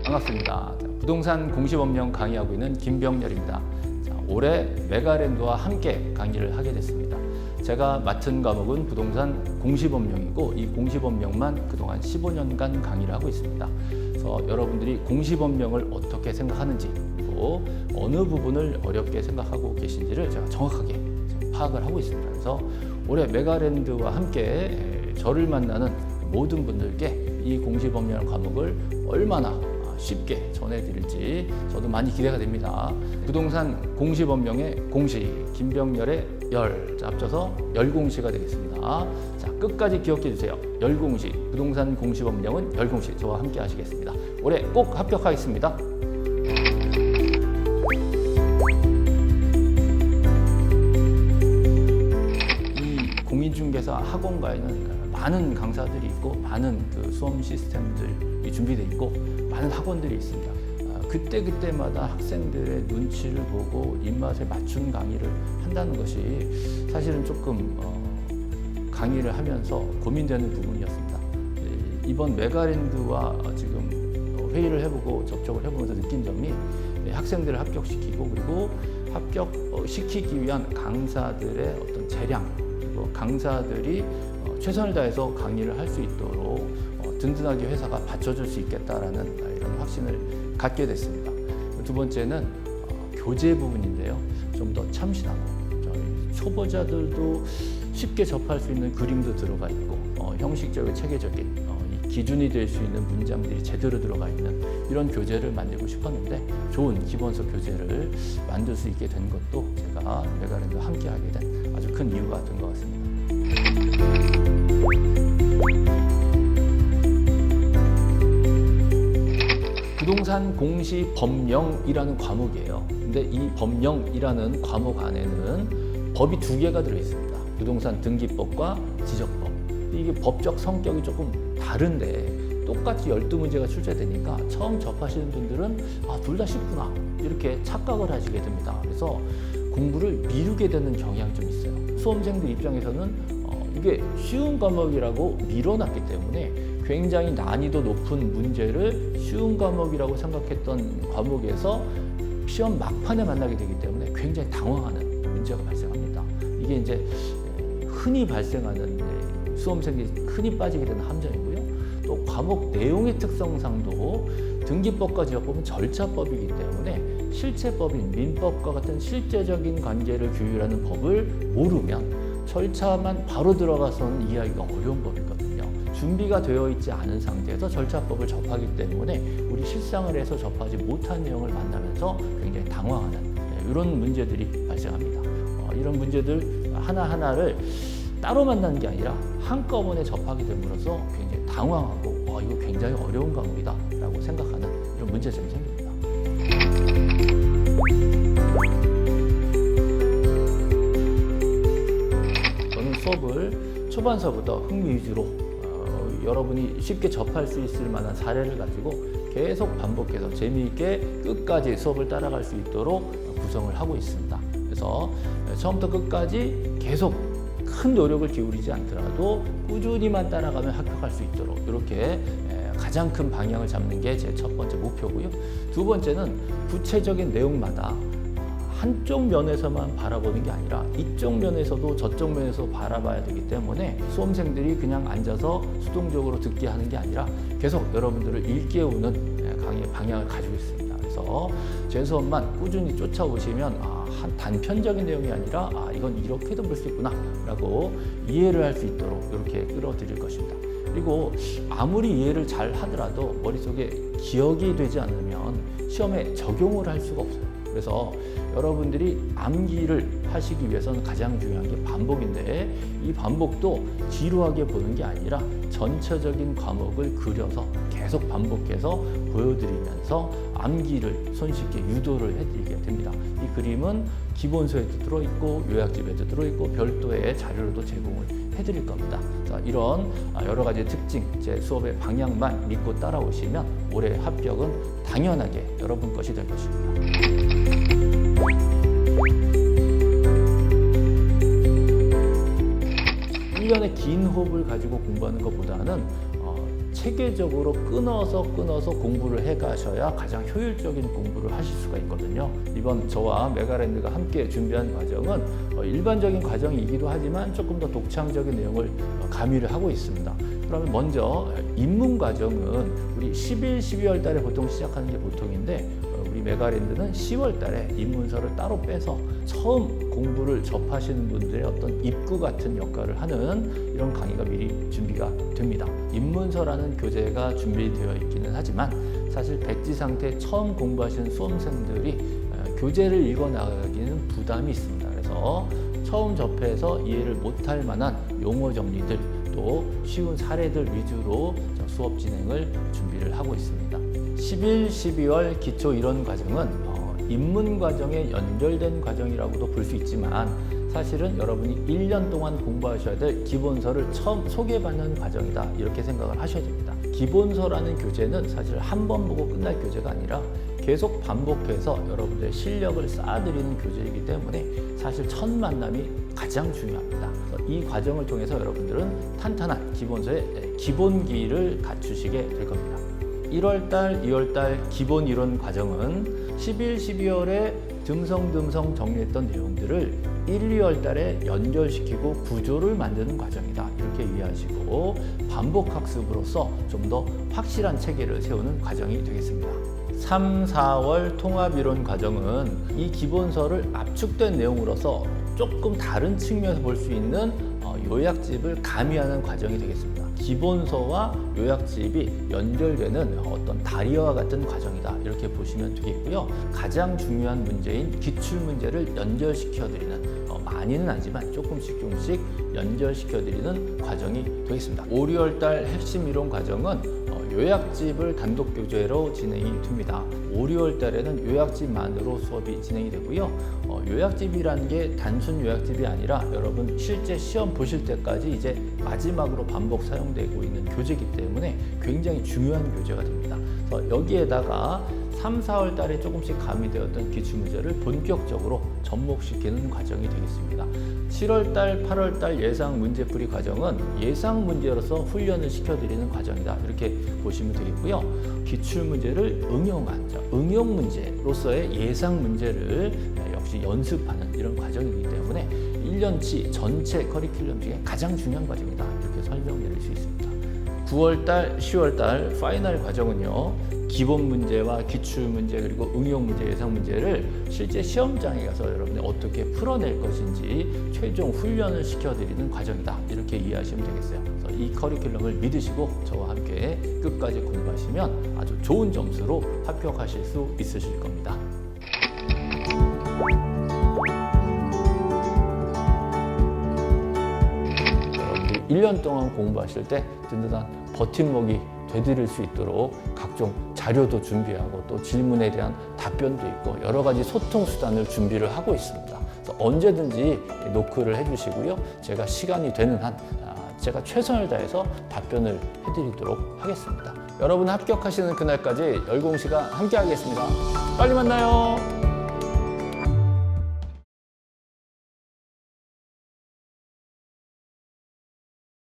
반갑습니다. 부동산 공시법령 강의하고 있는 김병렬입니다. 올해 메가랜드와 함께 강의를 하게 됐습니다. 제가 맡은 과목은 부동산 공시법령이고 이 공시법령만 그동안 15년간 강의를 하고 있습니다. 그래서 여러분들이 공시법령을 어떻게 생각하는지 또 어느 부분을 어렵게 생각하고 계신지를 제가 정확하게 파악을 하고 있습니다. 그래서 올해 메가랜드와 함께 저를 만나는 모든 분들께 이 공시법령 과목을 얼마나 쉽게 전해드릴지 저도 많이 기대가 됩니다. 부동산 공시법령의 공시, 김병렬의 열, 합쳐서 열공시가 되겠습니다. 자, 끝까지 기억해 주세요. 열공시, 부동산 공시법령은 열공시, 저와 함께 하시겠습니다. 올해 꼭 합격하겠습니다. 이 공인중개사 학원가에는 많은 강사들이 있고 많은 수험 시스템들이 준비되어 있고 많은 학원들이 있습니다. 그때마다 학생들의 눈치를 보고 입맛에 맞춘 강의를 한다는 것이 사실은 조금 강의를 하면서 고민되는 부분이었습니다. 이번 메가랜드와 지금 회의를 해보고 접촉을 해보면서 느낀 점이 학생들을 합격시키고 그리고 합격시키기 위한 강사들의 어떤 재량 그리고 강사들이 최선을 다해서 강의를 할 수 있도록 든든하게 회사가 받쳐줄 수 있겠다라는 이런 확신을 갖게 됐습니다. 두 번째는 교재 부분인데요. 좀 더 참신하고 저희 초보자들도 쉽게 접할 수 있는 그림도 들어가 있고 형식적이고 체계적인 기준이 될 수 있는 문장들이 제대로 들어가 있는 이런 교재를 만들고 싶었는데 좋은 기본서 교재를 만들 수 있게 된 것도 제가 메가랜드와 함께 하게 된 아주 큰 이유가 된 것 같습니다. 부동산 공시 법령이라는 과목이에요. 근데 이 법령이라는 과목 안에는 법이 두 개가 들어 있습니다. 부동산 등기법과 지적법. 이게 법적 성격이 조금 다른데 똑같이 12문제가 출제되니까 처음 접하시는 분들은 둘 다 쉽구나 이렇게 착각을 하시게 됩니다. 그래서 공부를 미루게 되는 경향이 좀 있어요. 수험생들 입장에서는 이게 쉬운 과목이라고 미뤄놨기 때문에 굉장히 난이도 높은 문제를 쉬운 과목이라고 생각했던 과목에서 시험 막판에 만나게 되기 때문에 굉장히 당황하는 문제가 발생합니다. 이게 이제 흔히 발생하는 수험생들이 흔히 빠지게 되는 함정이고요. 또 과목 내용의 특성상도 등기법과 지적법은 절차법이기 때문에 실체법인 민법과 같은 실제적인 관계를 규율하는 법을 모르면 절차만 바로 들어가서는 이해하기가 어려운 법이거든요. 준비가 되어 있지 않은 상태에서 절차법을 접하기 때문에 우리 실상을 해서 접하지 못한 내용을 만나면서 굉장히 당황하는 이런 문제들이 발생합니다. 이런 문제들 하나하나를 따로 만나는 게 아니라 한꺼번에 접하게 됨으로써 굉장히 당황하고 이거 굉장히 어려운 과목이다 라고 생각하는 이런 문제점이 생깁니다. 저는 수업을 초반서부터 흥미 위주로 여러분이 쉽게 접할 수 있을 만한 사례를 가지고 계속 반복해서 재미있게 끝까지 수업을 따라갈 수 있도록 구성을 하고 있습니다. 그래서 처음부터 끝까지 계속 큰 노력을 기울이지 않더라도 꾸준히만 따라가면 합격할 수 있도록 이렇게 가장 큰 방향을 잡는 게 제 첫 번째 목표고요. 두 번째는 구체적인 내용마다 한쪽 면에서만 바라보는 게 아니라 이쪽 면에서도 저쪽 면에서 바라봐야 되기 때문에 수험생들이 그냥 앉아서 수동적으로 듣게 하는 게 아니라 계속 여러분들을 일깨우는 강의의 방향을 가지고 있습니다. 그래서 제 수업만 꾸준히 쫓아오시면 한 단편적인 내용이 아니라 이건 이렇게도 볼 수 있구나 라고 이해를 할 수 있도록 이렇게 끌어들일 것입니다. 그리고 아무리 이해를 잘 하더라도 머릿속에 기억이 되지 않으면 시험에 적용을 할 수가 없어요. 그래서 여러분들이 암기를 하시기 위해서는 가장 중요한 게 반복인데 이 반복도 지루하게 보는 게 아니라 전체적인 과목을 그려서 계속 반복해서 보여드리면서 암기를 손쉽게 유도를 해드리게 됩니다. 이 그림은 기본서에도 들어있고 요약집에도 들어있고 별도의 자료로도 제공을 해드릴 겁니다. 자, 이런 여러 가지 특징, 제 수업의 방향만 믿고 따라오시면 올해 합격은 당연하게 여러분 것이 될 것입니다. 1년의 긴 호흡을 가지고 공부하는 것보다는 체계적으로 끊어서 공부를 해가셔야 가장 효율적인 공부를 하실 수가 있거든요. 이번 저와 메가랜드가 함께 준비한 과정은 일반적인 과정이기도 하지만 조금 더 독창적인 내용을 가미를 하고 있습니다. 그러면 먼저 입문 과정은 우리 11, 12월 달에 보통 시작하는 게 보통인데 우리 메가랜드는 10월 달에 입문서를 따로 빼서 처음 공부를 접하시는 분들의 어떤 입구 같은 역할을 하는 이런 강의가 미리 준비가 됩니다. 입문서라는 교재가 준비되어 있기는 하지만 사실 백지 상태 처음 공부하시는 수험생들이 교재를 읽어 나가기는 부담이 있습니다. 그래서 처음 접해서 이해를 못할 만한 용어 정리들 또 쉬운 사례들 위주로 수업 진행을 준비를 하고 있습니다. 11, 12월 기초 이론 과정은 입문 과정에 연결된 과정이라고도 볼 수 있지만 사실은 여러분이 1년 동안 공부하셔야 될 기본서를 처음 소개받는 과정이다 이렇게 생각을 하셔야 됩니다. 기본서라는 교재는 사실 한 번 보고 끝날 교재가 아니라 계속 반복해서 여러분들의 실력을 쌓아드리는 교재이기 때문에 사실 첫 만남이 가장 중요합니다. 이 과정을 통해서 여러분들은 탄탄한 기본서의 기본기를 갖추시게 될 겁니다. 1월달, 2월달 기본 이론 과정은 11, 12월에 듬성듬성 정리했던 내용들을 1, 2월 달에 연결시키고 구조를 만드는 과정이다. 이렇게 이해하시고 반복 학습으로서 좀 더 확실한 체계를 세우는 과정이 되겠습니다. 3, 4월 통합이론 과정은 이 기본서를 압축된 내용으로서 조금 다른 측면에서 볼 수 있는 요약집을 가미하는 과정이 되겠습니다. 기본서와 요약집이 연결되는 어떤 다리와 같은 과정이다 이렇게 보시면 되겠고요. 가장 중요한 문제인 기출문제를 연결시켜드리는 많이는 아니지만 조금씩 연결시켜드리는 과정이 되겠습니다. 5, 6월달 핵심 이론 과정은 요약집을 단독 교재로 진행이 됩니다. 5, 6월 달에는 요약집만으로 수업이 진행이 되고요. 요약집이라는 게 단순 요약집이 아니라 여러분 실제 시험 보실 때까지 이제 마지막으로 반복 사용되고 있는 교재이기 때문에 굉장히 중요한 교재가 됩니다. 그래서 여기에다가 3, 4월 달에 조금씩 가미되었던 기출문제를 본격적으로 접목시키는 과정이 되겠습니다. 7월 달, 8월 달 예상 문제풀이 과정은 예상 문제로서 훈련을 시켜드리는 과정이다. 이렇게 보시면 되겠고요. 기출문제를 응용한 응용 문제로서의 예상 문제를 역시 연습하는 이런 과정이기 때문에 1년치 전체 커리큘럼 중에 가장 중요한 과정이다. 이렇게 설명드릴 수 있습니다. 9월 달, 10월 달 파이널 과정은요. 기본 문제와 기출 문제 그리고 응용 문제, 예상 문제를 실제 시험장에 가서 여러분이 어떻게 풀어낼 것인지 최종 훈련을 시켜드리는 과정이다. 이렇게 이해하시면 되겠어요. 그래서 이 커리큘럼을 믿으시고 저와 함께 끝까지 공부하시면 아주 좋은 점수로 합격하실 수 있으실 겁니다. 여러분들이 1년 동안 공부하실 때 든든한 버팀목이 되드릴 수 있도록 각종 자료도 준비하고 또 질문에 대한 답변도 있고 여러 가지 소통 수단을 준비를 하고 있습니다. 그래서 언제든지 노크를 해주시고요. 제가 시간이 되는 한 제가 최선을 다해서 답변을 해드리도록 하겠습니다. 여러분 합격하시는 그날까지 열공시간 함께 하겠습니다. 빨리 만나요.